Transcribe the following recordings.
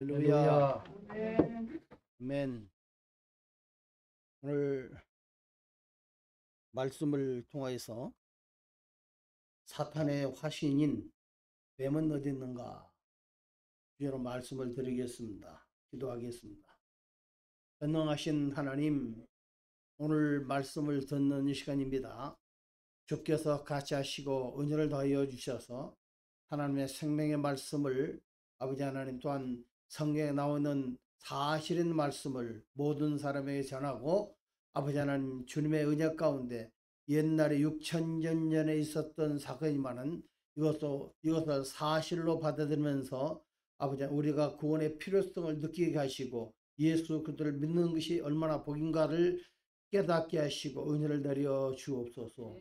할렐루야. 할렐루야. 아멘. 오늘 말씀을 통하여서 사탄의 화신인 뱀은 어디 있는가 주제로 말씀을 드리겠습니다. 기도하겠습니다. 전능하신 하나님, 오늘 말씀을 듣는 이 시간입니다. 주께서 같이 하시고 은혜를 더하여 주셔서 하나님의 생명의 말씀을 아버지 하나님 또한 성경에 나오는 사실인 말씀을 모든 사람에게 전하고 아버지 하나님 주님의 은혜 가운데 옛날에 6천년 전에 있었던 사건이지만은 이것을 사실로 받아들이면서 아버지 우리가 구원의 필요성을 느끼게 하시고 예수 그리스도를 믿는 것이 얼마나 복인가를 깨닫게 하시고 은혜를 내려 주옵소서.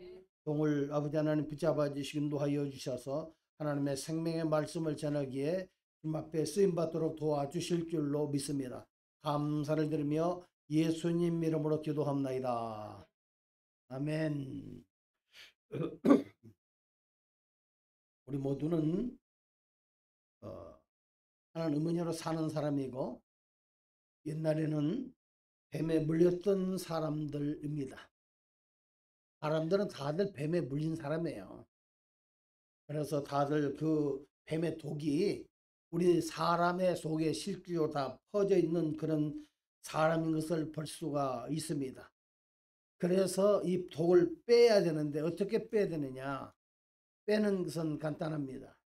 종을 아버지 하나님 붙잡아 주시기 인도하여 주셔서 하나님의 생명의 말씀을 전하기에 주님 앞에 쓰임받도록 도와주실 줄로 믿습니다. 감사를 드리며 예수님 이름으로 기도합나이다. 아멘. 우리 모두는 하나님 의문으로 사는 사람이고 옛날에는 뱀에 물렸던 사람들입니다. 사람들은 다들 뱀에 물린 사람이에요. 그래서 다들 그 뱀의 독이 우리 사람의 속에 실제로 다 퍼져 있는 그런 사람인 것을 볼 수가 있습니다. 그래서 이 독을 빼야 되는데 어떻게 빼야 되느냐? 빼는 것은 간단합니다.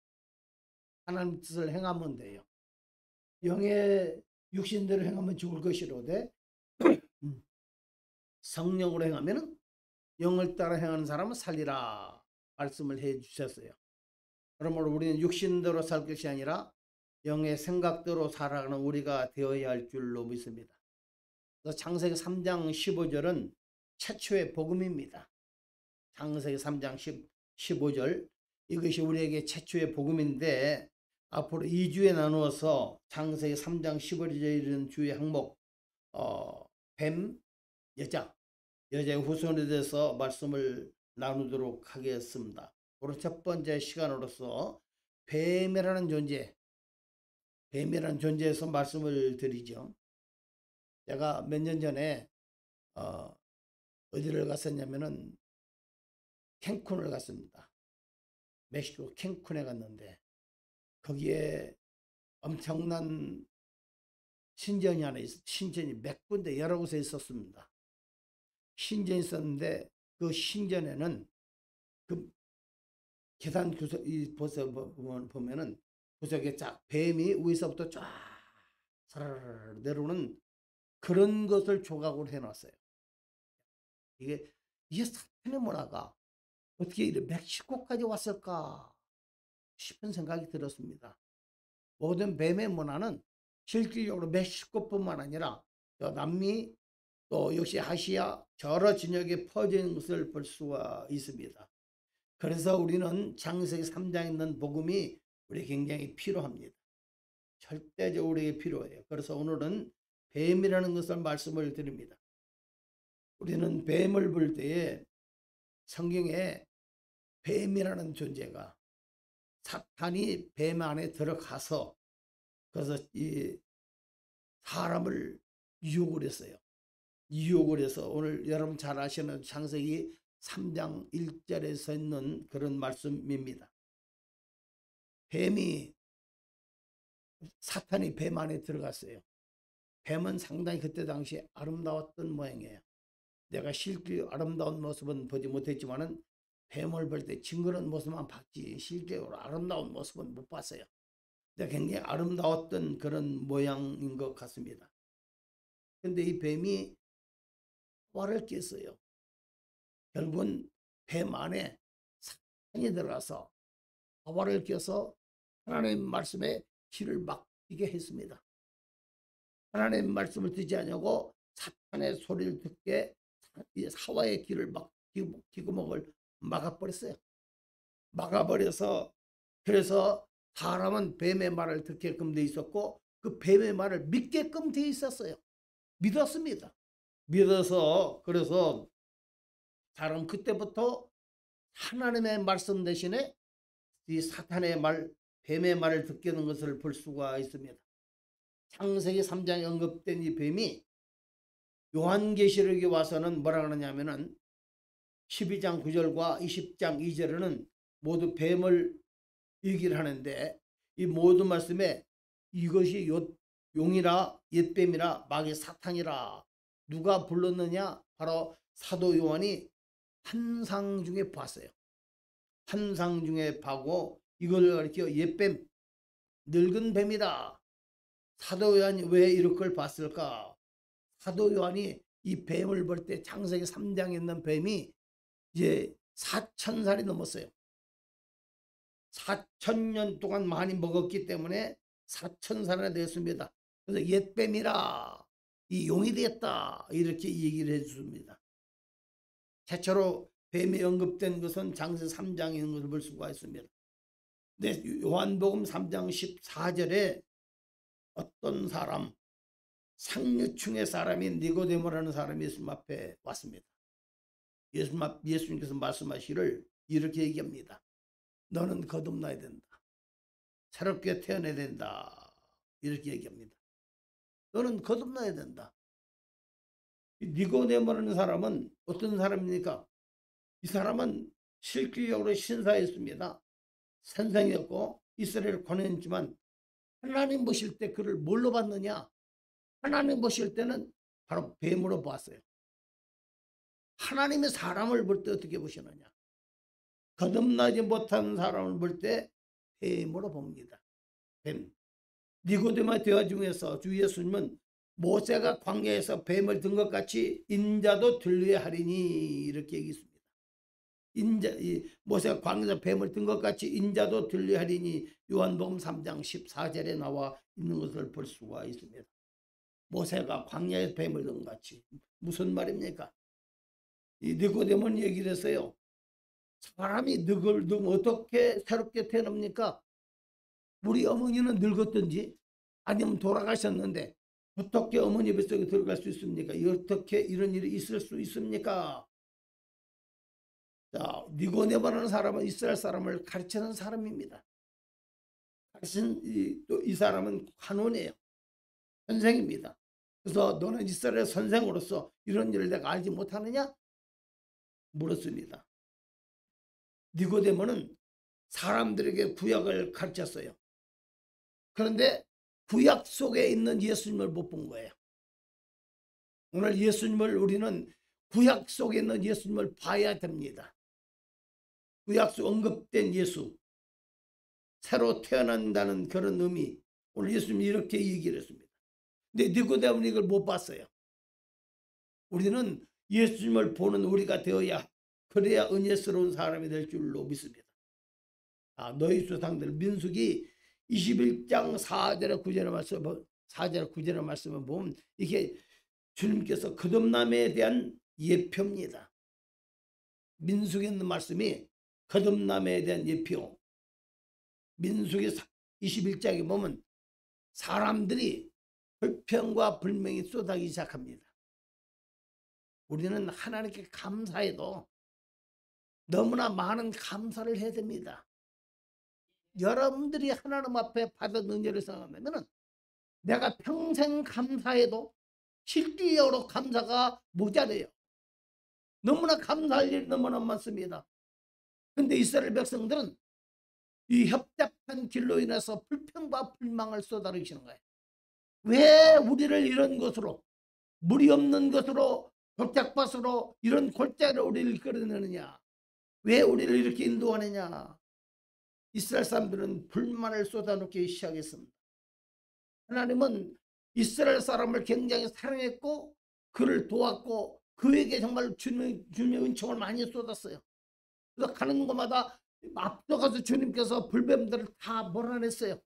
하나님 뜻을 행하면 돼요. 영의 육신대로 행하면 죽을 것이로되 성령으로 행하면 영을 따라 행하는 사람은 살리라 말씀을 해 주셨어요. 그러므로 우리는 육신대로 살 것이 아니라 영의 생각대로 살아가는 우리가 되어야 할 줄로 믿습니다. 그래서 창세기 3장 15절은 최초의 복음입니다. 창세기 3장 15절 이것이 우리에게 최초의 복음인데 앞으로 2주에 나누어서 창세기 3장 15절에 이르는 주의 항목 뱀, 여자의 후손에 대해서 말씀을 나누도록 하겠습니다. 오늘 첫 번째 시간으로서 뱀이라는 존재에서 말씀을 드리죠. 제가 몇 년 전에 어디를 갔었냐면은 캔쿤을 갔습니다. 멕시코 캔쿤에 갔는데 거기에 엄청난 신전이 몇 군데 여러 곳에 있었습니다. 신전이 있었는데 그 신전에는 그 계단 구석 보면은 구석에 쫙 뱀이 위에서부터 쫙 사라라라 내려오는 그런 것을 조각으로 해놨어요. 이게 사탄의 문화가 어떻게 이렇게 멕시코까지 왔을까 싶은 생각이 들었습니다. 모든 뱀의 문화는 실질적으로 멕시코뿐만 아니라 남미 또 역시 아시아 여러 진역에 퍼져 있는 것을 볼 수가 있습니다. 그래서 우리는 창세기 3장에 있는 복음이 우리 굉장히 필요합니다. 절대적으로 우리에게 필요해요. 그래서 오늘은 뱀이라는 것을 말씀을 드립니다. 우리는 뱀을 볼 때에 성경에 뱀이라는 존재가 사탄이 뱀 안에 들어가서 그래서 이 사람을 유혹을 했어요. 유혹을 해서 오늘 여러분 잘 아시는 창세기 3장 1절에 서 있는 그런 말씀입니다. 사탄이 뱀 안에 들어갔어요. 뱀은 상당히 그때 당시에 아름다웠던 모양이에요. 내가 실제 아름다운 모습은 보지 못했지만은 뱀을 볼 때 징그러운 모습만 봤지 실제로 아름다운 모습은 못 봤어요. 근데 굉장히 아름다웠던 그런 모양인 것 같습니다. 근데 이 뱀이 화를 깼어요. 결국은 뱀 안에 사탄이 들어가서 화를 껴서 하나님 말씀에 귀를 막히게 했습니다. 하나님 말씀을 듣지 않냐고 사탄의 소리를 듣게 하와의 귀를 귀구멍을 막아버렸어요. 막아버려서 그래서 사람은 뱀의 말을 듣게끔 돼 있었고 그 뱀의 말을 믿게끔 돼 있었어요. 믿었습니다. 믿어서 그래서 사람 그때부터 하나님의 말씀 대신에 이 사탄의 말, 뱀의 말을 듣게 하는 것을 볼 수가 있습니다. 창세기 3장에 언급된 이 뱀이 요한계시록에 와서는 뭐라 그러냐면은 12장 9절과 20장 2절에는 모두 뱀을 얘기를 하는데 이 모든 말씀에 이것이 용이라 옛뱀이라 마귀 사탄이라 누가 불렀느냐? 바로 사도 요한이 환상 중에 봤어요. 환상 중에 보고 이걸 가리켜 옛뱀, 늙은 뱀이다. 사도 요한이 왜 이렇게 봤을까? 사도 요한이 이 뱀을 볼 때 창세기 3장에 있는 뱀이 이제 4,000살이 넘었어요. 4,000년 동안 많이 먹었기 때문에 4,000살이 됐습니다. 그래서 옛뱀이라 이 용이 됐다 이렇게 얘기를 해줍니다. 최초로 뱀이 언급된 것은 창세기 3장에 있는 것을 볼 수가 있습니다. 근데 요한복음 3장 14절에 어떤 사람 상류층의 사람이 니고데모라는 사람이 예수님 앞에 왔습니다. 예수님께서 말씀하시기를 이렇게 얘기합니다. 너는 거듭나야 된다. 새롭게 태어나야 된다. 이렇게 얘기합니다. 너는 거듭나야 된다. 니고데모라는 사람은 어떤 사람입니까? 이 사람은 실질적으로 신사였습니다. 선생이었고 이스라엘을 권했지만 하나님 보실 때 그를 뭘로 봤느냐? 하나님 보실 때는 바로 뱀으로 봤어요. 하나님의 사람을 볼 때 어떻게 보시느냐? 거듭나지 못한 사람을 볼 때 뱀으로 봅니다. 뱀. 니고데모의 대화 중에서 주 예수님은 모세가 광야에서 뱀을 든 것 같이 인자도 들려야 하리니 이렇게 얘기했습니다. 모세가 광야에서 뱀을 든 것 같이 인자도 들려야 하리니 요한복음 3장 14절에 나와 있는 것을 볼 수가 있습니다. 모세가 광야에서 뱀을 든 것 같이 무슨 말입니까? 이 니고데모는 얘기를 했어요. 사람이 늙으면 어떻게 새롭게 태어납니까? 우리 어머니는 늙었든지 아니면 돌아가셨는데 어떻게 어머니 뱃속에 들어갈 수 있습니까? 어떻게 이런 일이 있을 수 있습니까? 자, 니고데모라는 사람은 이스라엘 사람을 가르치는 사람입니다. 또 이 사람은 관원이에요. 선생입니다. 그래서 너는 이스라엘 선생으로서 이런 일을 내가 알지 못하느냐? 물었습니다. 니고데모는 사람들에게 구약을 가르쳤어요. 그런데 구약 속에 있는 예수님을 못 본 거예요. 오늘 예수님을 우리는 구약 속에 있는 예수님을 봐야 됩니다. 구약 속 언급된 예수, 새로 태어난다는 그런 의미, 오늘 예수님이 이렇게 얘기를 했습니다. 근데 니고데모는 이걸 못 봤어요. 우리는 예수님을 보는 우리가 되어야 그래야 은혜스러운 사람이 될 줄로 믿습니다. 너희 조상들 민수기 21장 4절에 9절의 말씀을 보면 이게 주님께서 거듭남에 대한 예표입니다. 민수기에 있는 말씀이 거듭남에 대한 예표. 민수기 21장에 보면 사람들이 불평과 불명이 쏟아지기 시작합니다. 우리는 하나님께 감사해도 너무나 많은 감사를 해야 됩니다. 여러분들이 하나님 앞에 받은 은혜를 생각하면 내가 평생 감사해도 실질적으로 감사가 모자라요. 너무나 감사할 일이 너무나 많습니다. 그런데 이스라엘 백성들은 이 협잡한 길로 인해서 불평과 불망을 쏟아내시는 거예요. 왜 우리를 이런 것으로 물이 없는 것으로 골짜기밭으로 이런 골짜기로 우리를 끌어내느냐? 왜 우리를 이렇게 인도하느냐? 이스라엘 사람들은 불만을 쏟아놓기 시작했습니다. 하나님은 이스라엘 사람을 굉장히 사랑했고 그를 도왔고 그에게 정말 주님의 은총을 많이 쏟았어요. 그래서 가는 곳마다 앞서가서 주님께서 불뱀들을 다 몰아냈어요.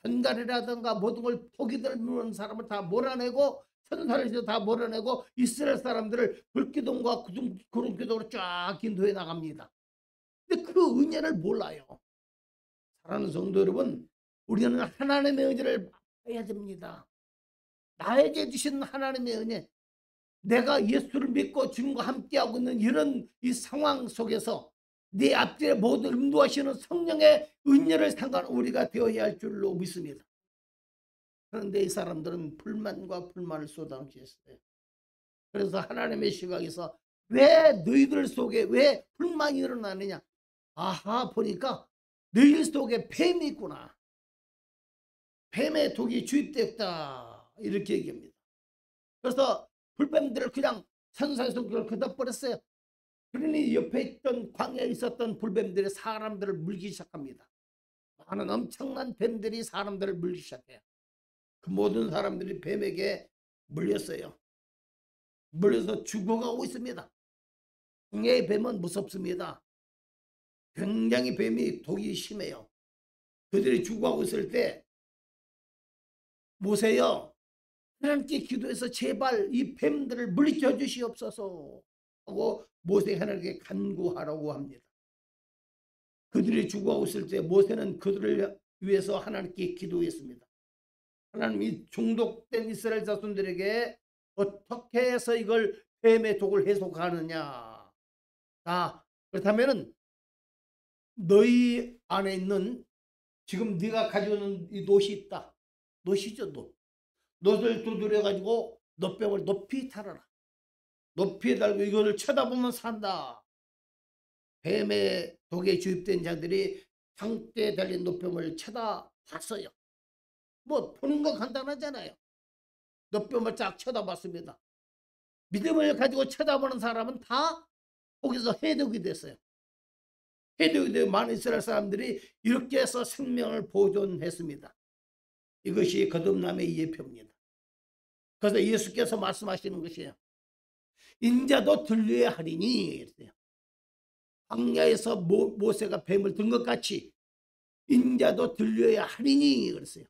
전갈이라든가 모든 걸 포기들 무는 사람을 다 몰아내고 천사를 다 몰아내고 이스라엘 사람들을 불기둥과 구름기둥으로 쫙 인도해 나갑니다. 근데 그 은혜를 몰라요. 사랑하는 성도 여러분, 우리는 하나님의 은혜를 봐야 됩니다. 나에게 주신 하나님의 은혜, 내가 예수를 믿고 주님과 함께하고 있는 이런 이 상황 속에서 내 앞뒤에 모든 인도하시는 성령의 은혜를 상관 우리가 되어야 할 줄로 믿습니다. 그런데 이 사람들은 불만과 불만을 쏟아냈어요. 그래서 하나님의 시각에서 왜 너희들 속에 왜 불만이 일어나느냐. 아하, 보니까 너희 속에 뱀이 있구나. 뱀의 독이 주입됐다. 이렇게 얘기합니다. 그래서 불뱀들을 그냥 산산에서 그걸 걷어버렸어요. 그러니 옆에 있던 광야에 있었던 불뱀들이 사람들을 물기 시작합니다. 많은 엄청난 뱀들이 사람들을 물기 시작해요. 그 모든 사람들이 뱀에게 물렸어요. 물려서 죽어가고 있습니다. 광야의 뱀은 무섭습니다. 굉장히 뱀이 독이 심해요. 그들이 죽어가고 있을 때 모세여, 하나님께 기도해서 제발 이 뱀들을 물리쳐 주시옵소서 하고 모세 하나님께 간구하라고 합니다. 그들이 죽어가고 있을 때 모세는 그들을 위해서 하나님께 기도했습니다. 하나님이 중독된 이스라엘 자손들에게 어떻게 해서 이걸 뱀의 독을 해소하느냐. 자, 그렇다면은 너희 안에 있는 지금 네가 가지고 있는 이 놋이 있다. 놋이죠, 놋. 놋을 두드려 가지고 놋병을 높이 달아라. 높이 달고 이거를 쳐다보면 산다. 뱀의 독에 주입된 자들이 장대에 달린 놋병을 쳐다봤어요. 뭐 보는 건 간단하잖아요. 놋병을 쫙 쳐다봤습니다. 믿음을 가지고 쳐다보는 사람은 다 거기서 해독이 됐어요. 해독이 되어 많은 이스라엘 사람들이 이렇게 해서 생명을 보존했습니다. 이것이 거듭남의 예표입니다. 그래서 예수께서 말씀하시는 것이에요. 인자도 들려야 하리니 이랬어요. 광야에서 모세가 뱀을 든 것 같이 인자도 들려야 하리니 그랬어요.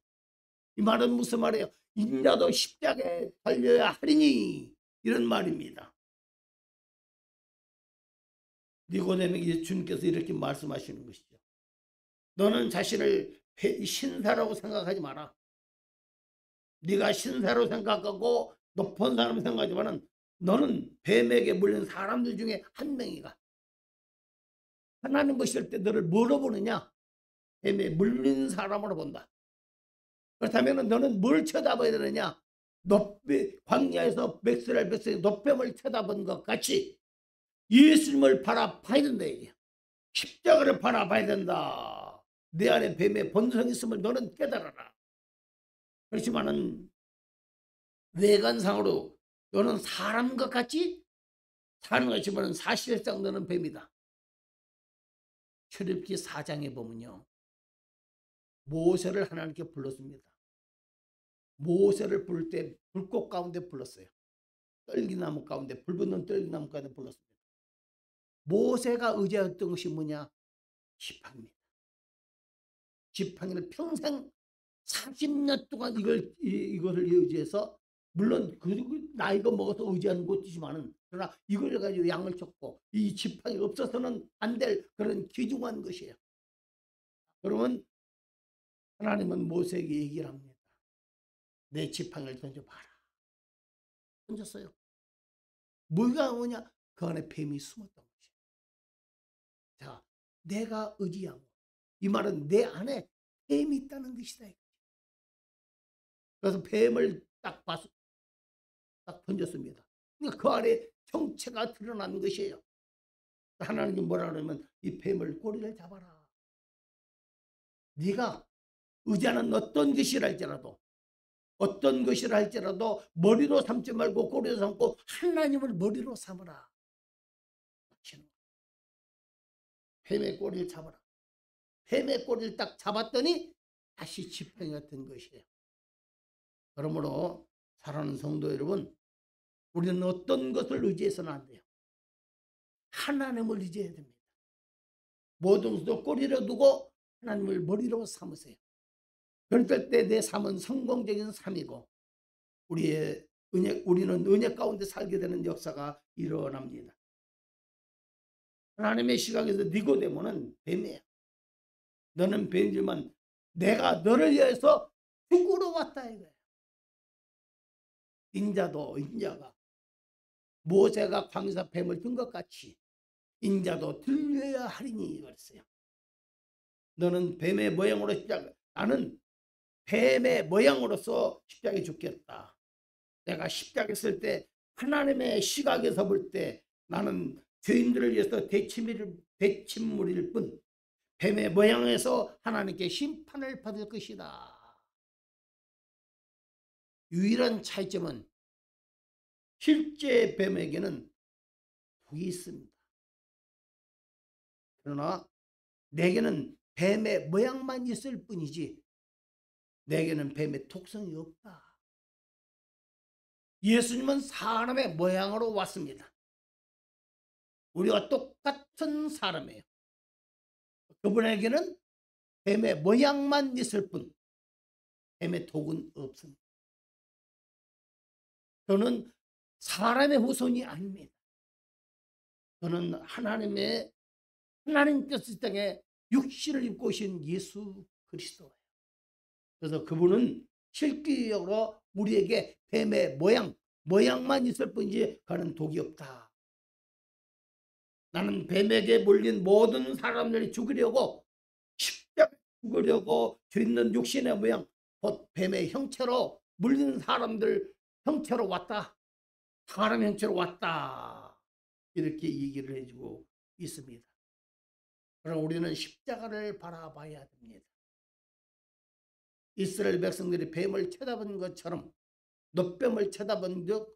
이 말은 무슨 말이에요? 인자도 십자가에 달려야 하리니 이런 말입니다. 니고데모에게 주님께서 이렇게 말씀하시는 것이죠. 너는 자신을 신사라고 생각하지 마라. 네가 신사로 생각하고 높은 사람 생각하지만은 너는 뱀에게 물린 사람들 중에 한 명이가. 하나님 보실 때 너를 뭐로 보느냐? 뱀에 물린 사람으로 본다. 그렇다면 너는 뭘 쳐다봐야 되느냐? 광야에서 맥스랄 백성이 놋뱀을 쳐다본 것 같이 예수님을 바라봐야 된다. 이게. 십자가를 바라봐야 된다. 내 안에 뱀의 본성이 있음을 너는 깨달아라. 그렇지만은 외관상으로 너는 사람 것 같이 사는 것이지만 사실상 너는 뱀이다. 출애굽기 4장에 보면요. 모세를 하나님께 불렀습니다. 모세를 부를 때 불꽃 가운데 불렀어요. 떨기나무 가운데, 불 붙는 떨기나무 가운데 불렀습니다. 모세가 의지했던 것이 뭐냐? 지팡이입니다. 지팡이는 평생 40년 동안 이거를 의지해서, 물론 그 나이가 먹어서 의지하는 것이지만은, 그러나 이걸 가지고 양을 쳤고 이 지팡이가 없어서는 안 될 그런 귀중한 것이에요. 그러면 하나님은 모세에게 얘기를 합니다. 내 지팡이를 던져봐라. 던졌어요. 뭐가 뭐냐? 그 안에 뱀이 숨었던 것이에요. 자, 내가 의지하고, 이 말은 내 안에 뱀이 있다는 것이다. 그래서 뱀을 딱 던졌습니다. 그러니까 그 안에 정체가 드러난 것이에요. 하나님이 뭐라 그러면 이 뱀을 꼬리를 잡아라. 네가 의지하는 어떤 것이라 할지라도 머리로 삼지 말고 꼬리로 삼고 하나님을 머리로 삼으라. 뱀의 꼬리를 잡아라. 뱀의 꼬리를 딱 잡았더니 다시 지팡이가 된 것이에요. 그러므로 사랑하는 성도 여러분, 우리는 어떤 것을 의지해서는 안 돼요. 하나님을 의지해야 됩니다. 모든 것도 꼬리로 두고 하나님을 머리로 삼으세요. 그럴 때 내 삶은 성공적인 삶이고 우리는 은혜 가운데 살게 되는 역사가 일어납니다. 하나님의 시각에서 니고데모는 뱀이에요. 너는 뱀이지만 내가 너를 위해서 죽으러 왔다 이거예요. 인자가 모세가 광야에서 뱀을 든 것 같이 인자도 들려야 하리니 그랬어요. 너는 뱀의 모양으로 나는 뱀의 모양으로서 십자가에 죽겠다. 내가 십자가에 쓸 때 하나님의 시각에서 볼 때 나는 죄인들을 위해서 대침물일 뿐 뱀의 모양에서 하나님께 심판을 받을 것이다. 유일한 차이점은 실제 뱀에게는 독이 있습니다. 그러나 내게는 뱀의 모양만 있을 뿐이지 내게는 뱀의 독성이 없다. 예수님은 사람의 모양으로 왔습니다. 우리와 똑같은 사람이에요. 그분에게는 뱀의 모양만 있을 뿐 뱀의 독은 없습니다. 저는 사람의 후손이 아닙니다. 저는 하나님께서 이 땅에 육신을 입고 오신 예수 그리스도예요. 그래서 그분은 실질적으로 우리에게 뱀의 모양만 있을 뿐이지 그는 독이 없다. 나는 뱀에게 몰린 모든 사람들이 죽으려고 십자가에 죽으려고 죄 있는 육신의 모양 곧 뱀의 형체로 물린 사람들 형체로 왔다. 사람 형체로 왔다. 이렇게 얘기를 해주고 있습니다. 그럼 우리는 십자가를 바라봐야 됩니다. 이스라엘 백성들이 뱀을 쳐다본 것처럼 놋뱀을 쳐다본 적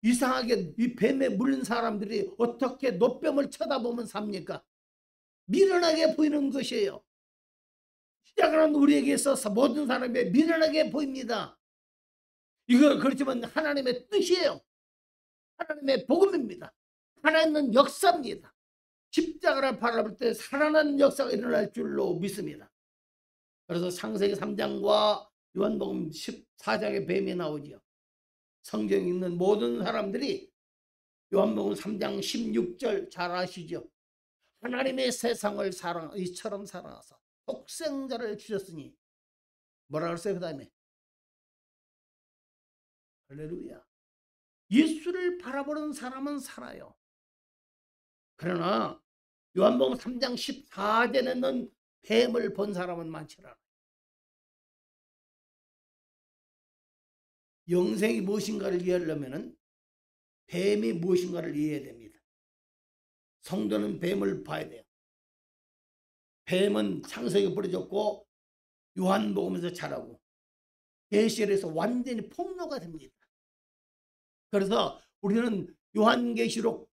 이상하게 이 뱀에 물린 사람들이 어떻게 놋뱀을 쳐다보면 삽니까? 미련하게 보이는 것이에요. 십자가는 우리에게 있어서 모든 사람이 미련하게 보입니다. 이거 그렇지만 하나님의 뜻이에요. 하나님의 복음입니다. 하나님은 역사입니다. 십자가를 바라볼 때 살아나는 역사가 일어날 줄로 믿습니다. 그래서 창세기 3장과 요한복음 14장의 뱀이 나오죠. 성경 읽는 모든 사람들이 요한복음 3장 16절 잘 아시죠? 하나님의 세상을 이처럼 사랑하사 독생자를 주셨으니 뭐라 그랬어요? 그 다음에 할렐루야. 예수를 바라보는 사람은 살아요. 그러나 요한복음 3장 14절에는 뱀을 본 사람은 많지 않아요. 영생이 무엇인가를 이해하려면 뱀이 무엇인가를 이해해야 됩니다. 성도는 뱀을 봐야 돼요. 뱀은 창세기에 뿌려졌고 요한복음에서 자라고 계시록에서 완전히 폭로가 됩니다. 그래서 우리는 요한계시록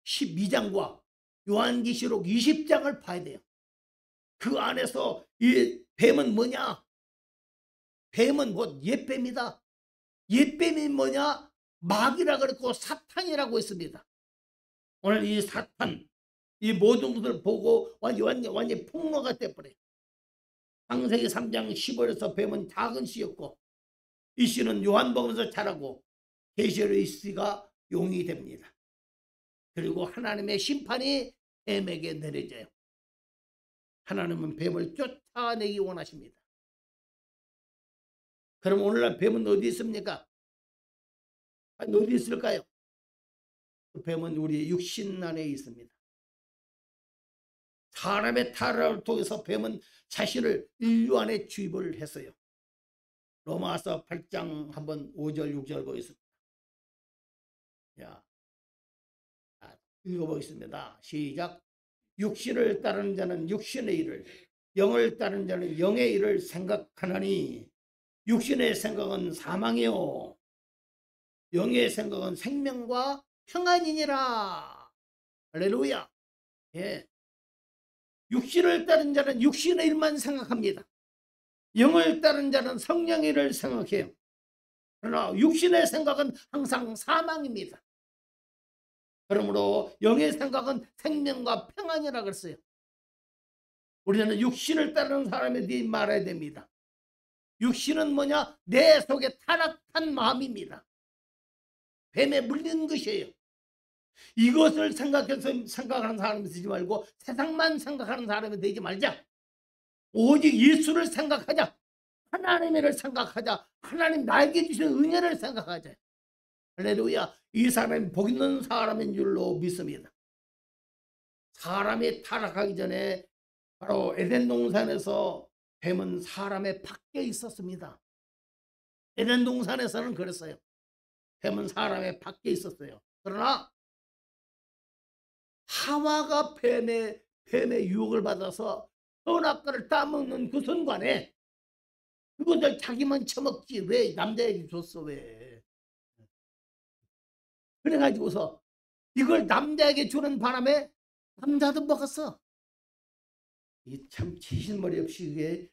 12장과 요한계시록 20장을 봐야 돼요. 그 안에서 이 뱀은 뭐냐? 뱀은 곧 옛뱀이다. 옛뱀이 뭐냐? 마귀라 그랬고 사탄이라고 했습니다. 오늘 이 사탄, 이 모든 것을 보고 완전히 폭로가 돼버려요. 창세기 3장 15절에서 뱀은 작은 씨였고 이 씨는 요한복음에서 자라고 계시록의 씨가 용이 됩니다. 그리고 하나님의 심판이 뱀에게 내려져요. 하나님은 뱀을 쫓아내기 원하십니다. 그럼 오늘날 뱀은 어디 있습니까? 어디 있을까요? 그 뱀은 우리 육신 안에 있습니다. 사람의 타락을 통해서 뱀은 자신을 인류 안에 주입을 했어요. 로마서 8장 한번 5절 6절 보겠습니다. 자, 읽어보겠습니다. 시작. 육신을 따르는 자는 육신의 일을, 영을 따르는 자는 영의 일을 생각하나니 육신의 생각은 사망이요 영의 생각은 생명과 평안이니라. 할렐루야. 예. 육신을 따른 자는 육신의 일만 생각합니다. 영을 따른 자는 성령의 일을 생각해요. 그러나 육신의 생각은 항상 사망입니다. 그러므로 영의 생각은 생명과 평안이라 그랬어요. 우리는 육신을 따르는 사람에 대해 말해야 됩니다. 육신은 뭐냐? 내 속에 타락한 마음입니다. 뱀에 물린 것이에요. 이것을 생각하는 사람이 되지 말고 세상만 생각하는 사람이 되지 말자. 오직 예수를 생각하자. 하나님을 생각하자. 하나님 나에게 주신 은혜를 생각하자. 할렐루야. 이 사람이 복 있는 사람인 줄로 믿습니다. 사람이 타락하기 전에 바로 에덴 동산에서 뱀은 사람의 밖에 있었습니다. 에덴 동산에서는 그랬어요. 뱀은 사람의 밖에 있었어요. 그러나 하와가 뱀의 유혹을 받아서 선악과를 따먹는 그 순간에 그것을 자기만 처먹지 왜 남자에게 줬어 왜. 그래가지고서 이걸 남자에게 주는 바람에 남자도 먹었어. 이 참 치신머리 없이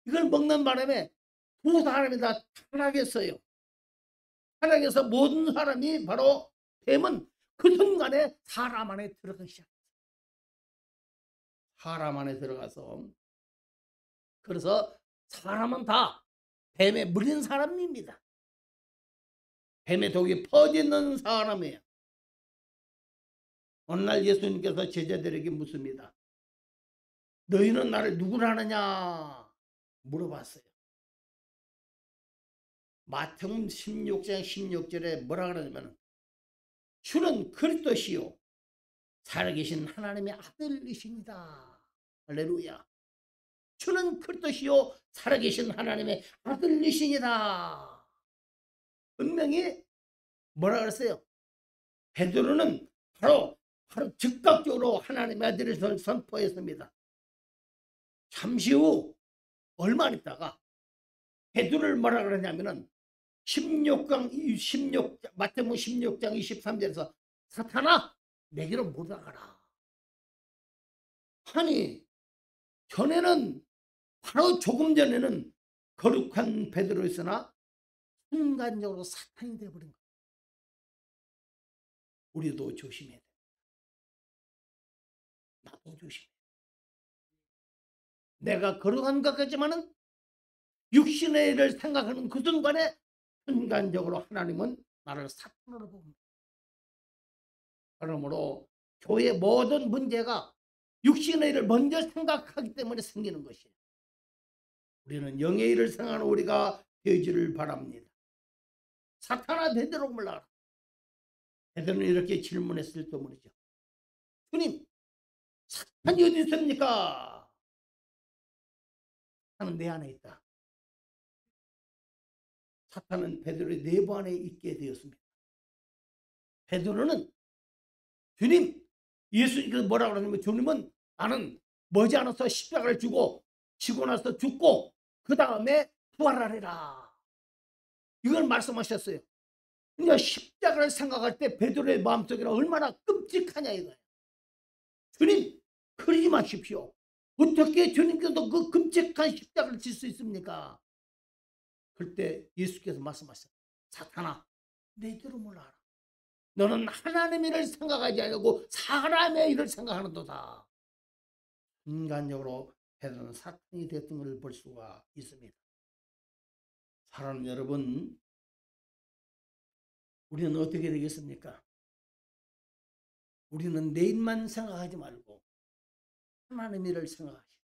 이걸 먹는 바람에 두 사람이 다 타락했어요. 타락해서 모든 사람이 바로 뱀은 그 순간에 사람 안에 들어가기 시작했어요. 사람 안에 들어가서 그래서 사람은 다 뱀에 물린 사람입니다. 뱀의 독이 퍼지는 사람이에요. 어느 날 예수님께서 제자들에게 묻습니다. 너희는 나를 누구라 하느냐 물어봤어요. 마태복음 16장 16절에 뭐라 그러냐면 주는 그리스도시요 살아계신 하나님의 아들이십니다. 할렐루야. 주는 그리스도시요 살아계신 하나님의 아들이시니다. 분명히 뭐라 그랬어요? 베드로는 바로 즉각적으로 하나님의 아들을 선포했습니다. 잠시 후 얼마 안 있다가 베드로를 뭐라 그러냐면은 마태복음 16장 23절에서 사탄아 내게로 못 와가라. 아니 전에는 바로 조금 전에는 거룩한 베드로였으나 순간적으로 사탄이 되어버린 거예요. 우리도 조심해야 돼. 나도 조심해. 내가 거룩한 것 같지만은 육신의 일을 생각하는 그 순간에 순간적으로 하나님은 나를 사탄으로 봅니다. 그러므로 교회 모든 문제가 육신의 일을 먼저 생각하기 때문에 생기는 것이에요. 우리는 영의 일을 생각하는 우리가 되기를 바랍니다. 사탄아 베드로 몰라라. 베드로는 이렇게 질문했을 때 말이죠. 주님, 사탄이 어디 있습니까? 사탄은 내 안에 있다. 사탄은 베드로의 내부 안에 있게 되었습니다. 베드로는 주님, 예수님께서 뭐라고 그러냐면 주님은 나는 머지않아서 십자가를 지고 나서 죽고 그 다음에 부활하리라. 이걸 말씀하셨어요. 그러니까 십자가를 생각할 때 베드로의 마음속에는 얼마나 끔찍하냐 이거예요. 주님, 그러지 마십시오. 어떻게 주님께서 그 끔찍한 십자가를 질 수 있습니까? 그때 예수께서 말씀하셨어요. 사탄아, 내 길을 몰라라. 너는 하나님의 일을 생각하지 않고 사람의 일을 생각하는도다. 인간적으로 베드로는 사탄이 됐던 것을 볼 수가 있습니다. 사랑하는 여러분, 우리는 어떻게 되겠습니까? 우리는 내 일만 생각하지 말고 하나님의 일을 생각하십시오.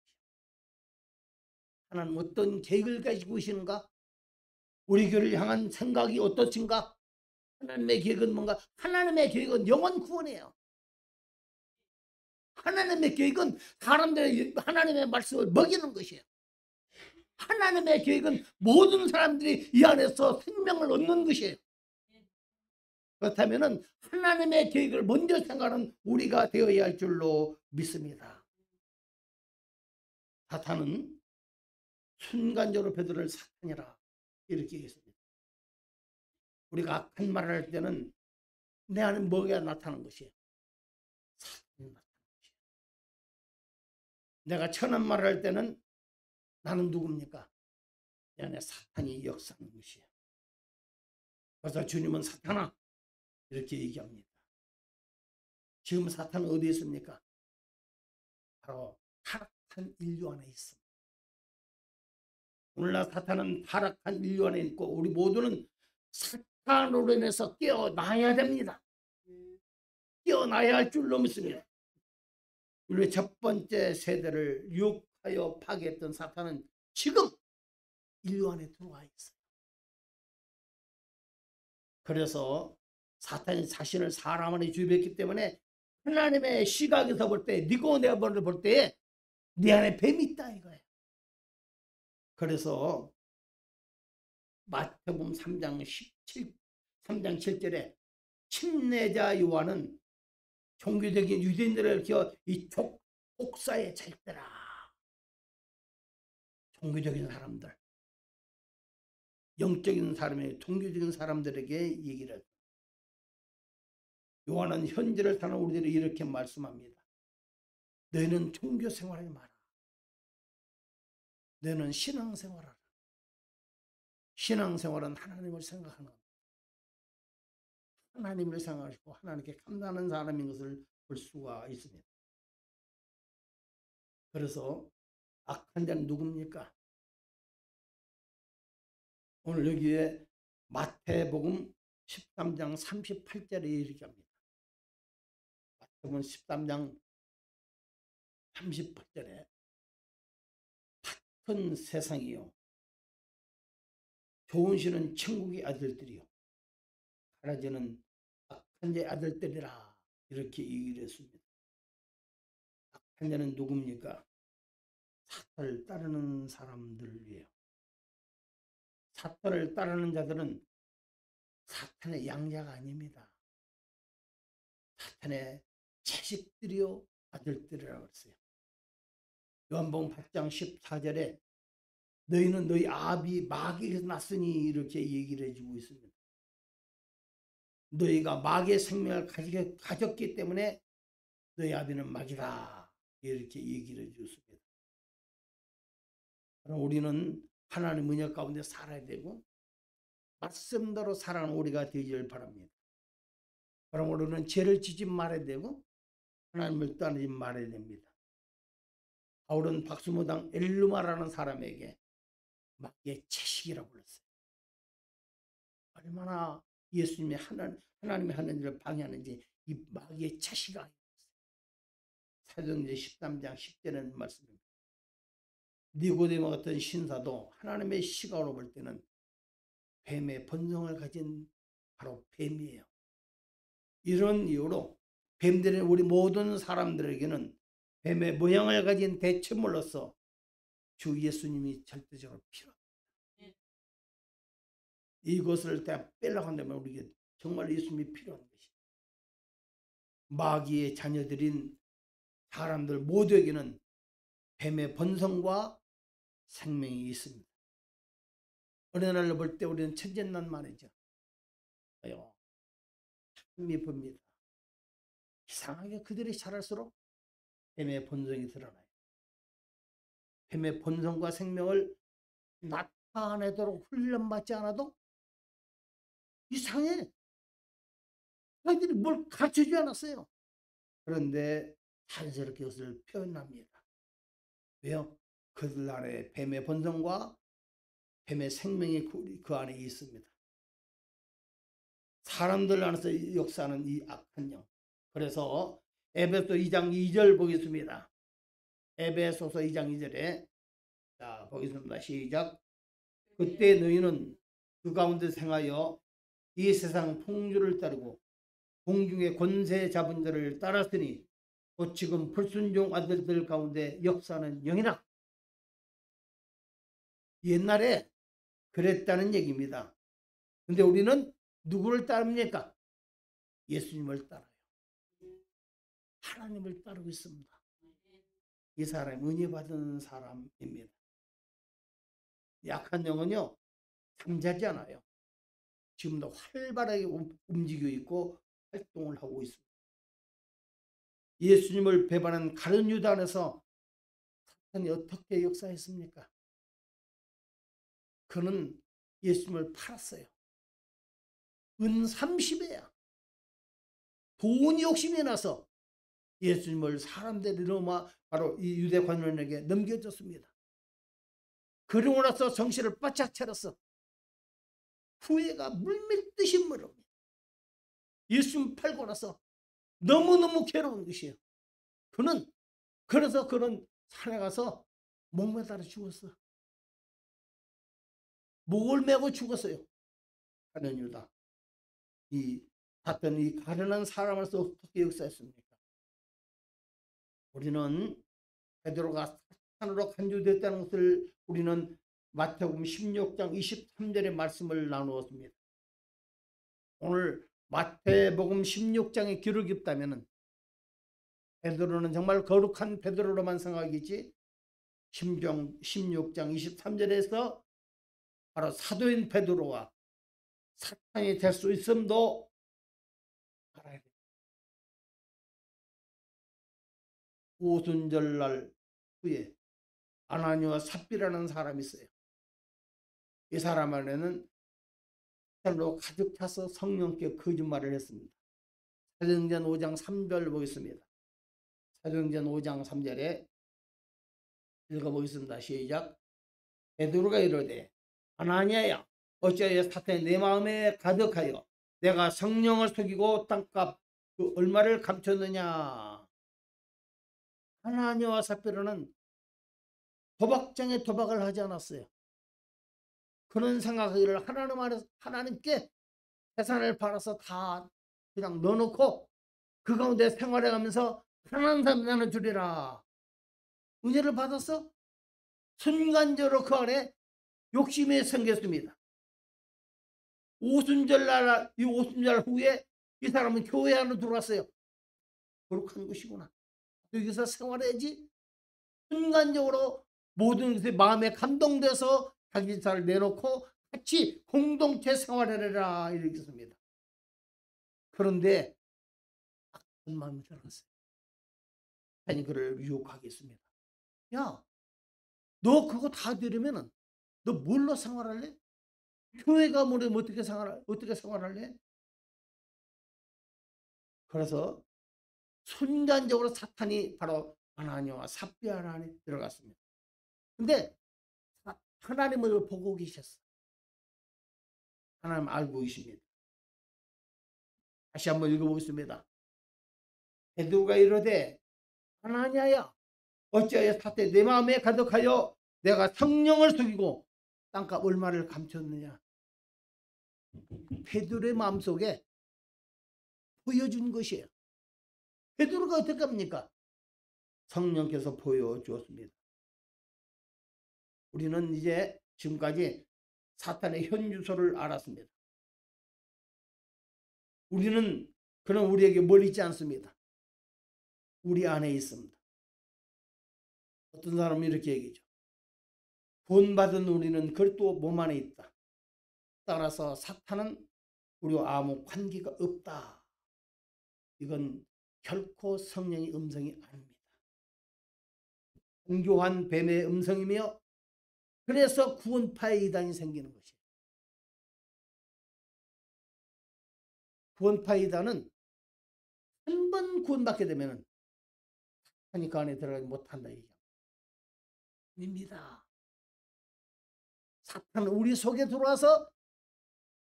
하나님 어떤 계획을 가지고 계시는가? 우리 교회를 향한 생각이 어떠신가? 하나님의 계획은 뭔가? 하나님의 계획은 영혼 구원이에요. 하나님의 계획은 사람들의 하나님의 말씀을 먹이는 것이에요. 하나님의 계획은 모든 사람들이 이 안에서 생명을 얻는 것이에요. 그렇다면 하나님의 계획을 먼저 생각하는 우리가 되어야 할 줄로 믿습니다. 사탄은 순간적으로 베드로를 사탄이라 이렇게 얘기했습니다. 우리가 악한 말을 할 때는 내 안에 뭐가 나타나는 것이에요? 사탄이 나타나는 것이에요. 내가 천한 말을 할 때는 나는 누굽니까? 내 안에 사탄이 역사하는 것이에요. 그래서 주님은 사탄아 이렇게 얘기합니다. 지금 사탄은 어디에 있습니까? 바로 타락한 인류 안에 있습니다. 오늘날 사탄은 타락한 인류 안에 있고 우리 모두는 사탄으로 인해서 깨어나야 됩니다. 깨어나야 할 줄로 믿습니다. 우리 첫 번째 세대를 유혹하여 파괴했던 사탄은 지금 인류 안에 들어와 있어요. 그래서 사탄이 자신을 사람 안에 주입했기 때문에 하나님의 시각에서 볼 때 니고데모를 볼 때에 네 안에 뱀이 있다 이거예요. 그래서 마태복음 3장 7절에 침례자 요한은 종교적인 유대인들을 기어 이 족사에 찰더라. 종교적인 사람들, 영적인 사람의 종교적인 사람들에게 얘기를 했다. 요한은 현재를 사는 우리들이 이렇게 말씀합니다. 너희는 종교 생활하지 마라. 너희는 신앙생활하라. 신앙생활은 하나님을 생각하는 것. 하나님을 생각하시고 하나님께 감사하는 사람인 것을 볼 수가 있습니다. 그래서 악한 자는 누굽니까? 오늘 여기에 마태복음 13장 38절에 이렇게 합니다. 마태복음 13장 38절에 같은 세상이요 좋은 시는 천국의 아들들이요 가라지는 악한 자의 아들들이라 이렇게 얘기를 했습니다. 악한 자는 누굽니까? 사탄을 따르는 사람들이에요. 사탄을 따르는 자들은 사탄의 양자가 아닙니다. 사탄의 자식들이요 아들들이라고 했어요. 요한복음 8장 14절에 너희는 너희 아비 마귀에서 났으니 이렇게 얘기를 해주고 있습니다. 너희가 마귀의 생명을 가졌기 때문에 너희 아비는 마귀다 이렇게 얘기를 해줬습니다. 그럼 우리는 하나님 은혜 가운데 살아야 되고 말씀대로 살아가는 우리가 되기를 바랍니다. 그럼 우리는 죄를 지지 말아야 되고 하나님을 떠나지 말아야 됩니다. 바울은 박수무당 엘루마라는 사람에게 마귀의 채식이라고 불렀어요. 얼마나 예수님이 하나님의 하는 일을 방해하는지 이 마귀의 채식이 아니었어요. 사도행전 13장 10절에는 말씀입니다. 니고데모 같은 신사도 하나님의 시각으로 볼 때는 뱀의 본성을 가진 바로 뱀이에요. 이런 이유로 뱀들은 우리 모든 사람들에게는 뱀의 모양을 가진 대체물로서 주 예수님이 절대적으로 필요합니다. 이것을 다 빼려고 한다면 우리에게 정말 예수님이 필요한 것입니다. 마귀의 자녀들인 사람들 모두에게는 뱀의 본성과 생명이 있습니다. 어느 날로 볼 때 우리는 천진난 말이죠. 참 예쁩니다. 이상하게 그들이 자랄수록 뱀의 본성이 드러나요. 뱀의 본성과 생명을 나타내도록 훈련받지 않아도 이상해. 아이들이 뭘 가르쳐주지 않았어요. 그런데 자연스럽게 그것을 표현합니다. 왜요? 그들 안에 뱀의 본성과 뱀의 생명이 그 안에 있습니다. 사람들 안에서 역사하는 이 악한 영. 그래서 에베소 2장 2절 보겠습니다. 에베소서 2장 2절에 자 보겠습니다. 시작. 그때 너희는 그 가운데 생하여 이 세상 풍조를 따르고 공중의 권세 잡은 자를 따랐으니 곧 지금 불순종 아들들 가운데 역사하는 영이라. 옛날에 그랬다는 얘기입니다. 근데 우리는 누구를 따릅니까? 예수님을 따라요. 하나님을 따르고 있습니다. 이 사람이 은혜 받은 사람입니다. 약한 영은요 잠자지 않아요. 지금도 활발하게 움직이고 있고 활동을 하고 있습니다. 예수님을 배반한 가룟 유다 안에서 사탄이 어떻게 역사했습니까? 그는 예수님을 팔았어요. 은 30배야. 돈 욕심이 나서 예수님을 사람들이 로마 바로 이 유대 관원에게 넘겨줬습니다. 그러고 나서 정신을 바짝 차렸어. 후회가 물밀듯이 물어옵니다. 예수님 팔고 나서 너무너무 괴로운 것이에요. 그래서 그는 산에 가서 목 매달아 죽었어. 목을 메고 죽었어요. 가룟 유다. 이 가련한 사람으로서 어떻게 역사했습니까? 우리는 베드로가 사탄으로 간주됐다는 것을 우리는 마태복음 16장 23절의 말씀을 나누었습니다. 오늘 마태복음 16장의 기록이 없다면 베드로는 정말 거룩한 베드로로만 생각이지 16장 23절에서 바로 사도인 베드로와 사탄이 될 수 있음도 알아야 돼요. 오순절날 후에 아나니와 삽비라는 사람이 있어요. 이 사람 안에는 로 가득 차서 성령께 거짓말을 했습니다. 사도행전 5장 3절 보겠습니다. 사도행전 5장 3절에 읽어보겠습니다. 시작. 베드로가 이르되 아나니아야 어찌하여 사탄이 내 마음에 가득하여 내가 성령을 속이고 땅값 그 얼마를 감췄느냐. 아나니아와 삽비라는 도박장에 도박을 하지 않았어요. 그런 생각하기를 하나님께 재산을 팔아서 다 그냥 넣어놓고 그 가운데 생활해가면서 편안한 삶 나눠주리라. 은혜를 받아서 순간적으로 그 안에 욕심이 생겼습니다. 이 오순절 후에 이 사람은 교회 안으로 들어왔어요. 거룩한 것이구나. 여기서 생활해야지. 순간적으로 모든 것이 마음에 감동돼서 자기 자를 내놓고 같이 공동체 생활하리라 이렇게 씁니다. 그런데 악한 마음이 들어갔어요. 아니 그를 유혹하겠습니다. 야, 너 그거 다 들으면은 너 뭘로 생활할래? 교회가 뭐래 어떻게 생활할래? 그래서 순간적으로 사탄이 바로 아나니아와 삽비아 안에 들어갔습니다. 근데 하나님을 보고 계셨어. 하나님 알고 계십니다. 다시 한번 읽어보겠습니다. 베드로가 이르되 아나니아야 어찌하여 사탄이 내 마음에 가득하여 내가 성령을 속이고 땅값 얼마를 감췄느냐. 베드로의 마음속에 보여준 것이에요. 베드로가 어떻게 합니까? 성령께서 보여주었습니다. 우리는 이제 지금까지 사탄의 현주소를 알았습니다. 그는 우리에게 멀리 있지 않습니다. 우리 안에 있습니다. 어떤 사람은 이렇게 얘기죠. 구원받은 우리는 그것도 몸 안에 있다. 따라서 사탄은 우리와 아무 관계가 없다. 이건 결코 성령의 음성이 아닙니다. 공교한 뱀의 음성이며 그래서 구원파의 이단이 생기는 것이에요. 구원파의 이단은 한 번 구원받게 되면 사탄이 그 안에 들어가지 못한다 얘기입니다. 사탄은 우리 속에 들어와서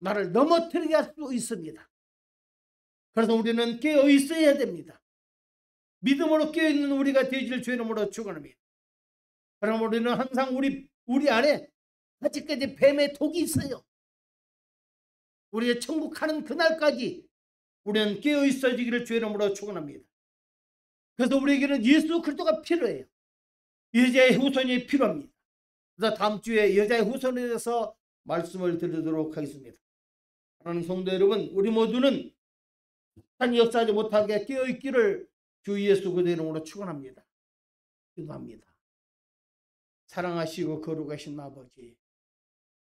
나를 넘어뜨리게 할 수 있습니다. 그래서 우리는 깨어 있어야 됩니다. 믿음으로 깨어 있는 우리가 되질 주의 이름으로 축원합니다. 그럼 우리는 항상 우리 안에 아직까지 뱀의 독이 있어요. 우리의 천국 가는 그날까지 우리는 깨어 있어지기를 주의 이름으로 축원합니다. 그래서 우리에게는 예수 그리스도가 필요해요. 여자의 후손이 필요합니다. 그래서 다음 주에 여자의 후손에 대해서 말씀을 드리도록 하겠습니다. 하나님 성도 여러분, 우리 모두는 사탄이 역사하지 못하게 깨어있기를 주 예수 그리스도의 이름으로 축원합니다. 기도합니다. 사랑하시고 거룩하신 아버지,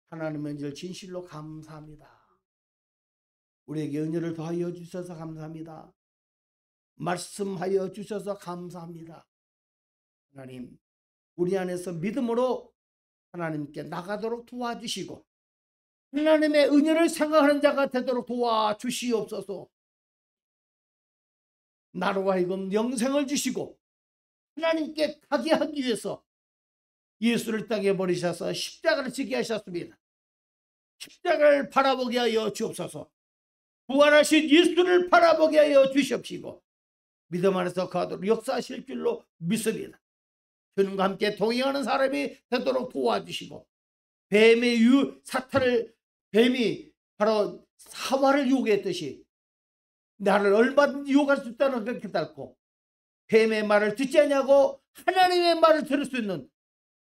하나님의 은혜를 진실로 감사합니다. 우리에게 은혜를 더하여 주셔서 감사합니다. 말씀하여 주셔서 감사합니다. 하나님, 우리 안에서 믿음으로 하나님께 나가도록 도와주시고 하나님의 은혜를 생각하는 자가 되도록 도와주시옵소서. 나로 하여금 영생을 주시고 하나님께 가게 하기 위해서 예수를 땅에 버리셔서 십자가를 지게 하셨습니다. 십자가를 바라보게 하여 주옵소서. 부활하신 예수를 바라보게 하여 주시옵시고 믿음 안에서 가도록 역사하실 줄로 믿습니다. 주님과 함께 동행하는 사람이 되도록 도와주시고 뱀이 바로 하와를 유혹했듯이 나를 얼마든지 유혹할 수 있다는 걸 깨닫고 뱀의 말을 듣지 않냐고 하나님의 말을 들을 수 있는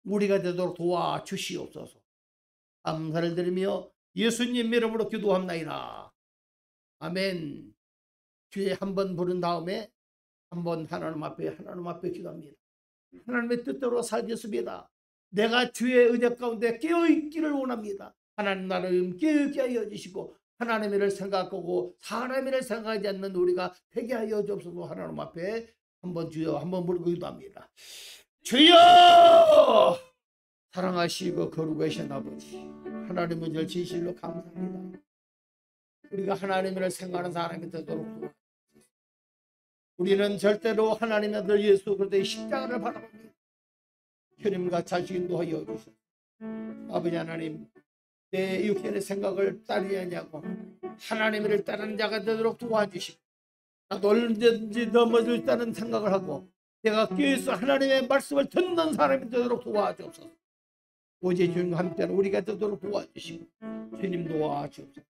우리가 되도록 도와주시옵소서. 감사를 드리며 예수님 이름으로 기도합나이다. 아멘. 주에 한 번 부른 다음에 한 번 하나님 앞에 기도합니다. 하나님의 뜻대로 살겠습니다. 내가 주의 은혜 가운데 깨어있기를 원합니다. 하나님 나를 깨어있게 하여 주시고 하나님의 일을 생각하고 사람의 일을 생각하지 않는 우리가 되게 하여 주옵소서. 하나님 앞에 한번 주여 한번 부르고 기도합니다. 주여! 사랑하시고 거룩하신 아버지, 하나님은 늘 진실로 감사합니다. 우리가 하나님을 생각하는 사람이 되도록 도와주옵소서. 우리는 절대로 하나님의 아들 예수 그리스도의 십자가를 바라봅니다. 주님과 자식 인도하여 주소서. 아버지 하나님, 내 육신의 생각을 따르지 아니하고 하나님을 따르는 자가 되도록 도와주시고, 나도 얼마든지 넘어질 수 있다는 생각을 하고 내가 깨어서 하나님의 말씀을 듣는 사람이 되도록 도와주옵소서. 오직 주님과 함께하는 우리가 되도록 도와주시고 주님 도와주옵소서.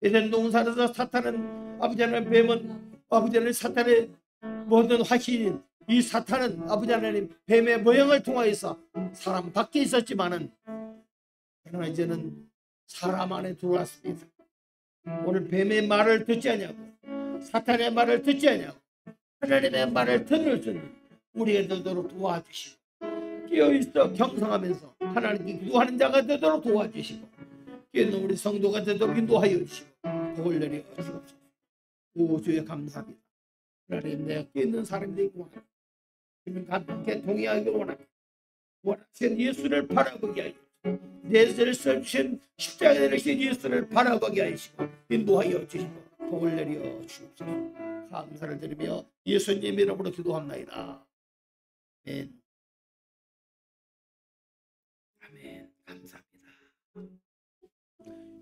에덴 동산에서 사탄은 아버지 하나님, 뱀은 아버지 하나님, 사탄의 모든 화신인 이 사탄은 아버지 하나님 뱀의 모양을 통하여서 사람 밖에 있었지만은 그러나 이제는 사람 안에 들어왔습니다. 오늘 뱀의 말을 듣지 않냐고, 사탄의 말을 듣지 않냐고, 하나님의 말을 들을 수 있는 우리가 되도록 도와주시고, 깨어있어 경성하면서 하나님께 기도하는 자가 되도록 도와주시고, 깨어있는 우리 성도가 되도록 인도하여 주시고 복을 내려 주옵소서. 오 주여 감사합니다. 하나님, 내가 깨어있는 사람이 되고 원합니다. 주님과 함께 동의하기 원합니다. 원하신 예수를 바라보게 하여 주시고, 내 죄를 써주신 십자가에 내리신 예수를 바라보게 하시고 인도하여 주시고 복을 내려 주옵소서. 감사를 드리며 예수님 이름으로 기도합나이다. 아멘. 아멘. 감사.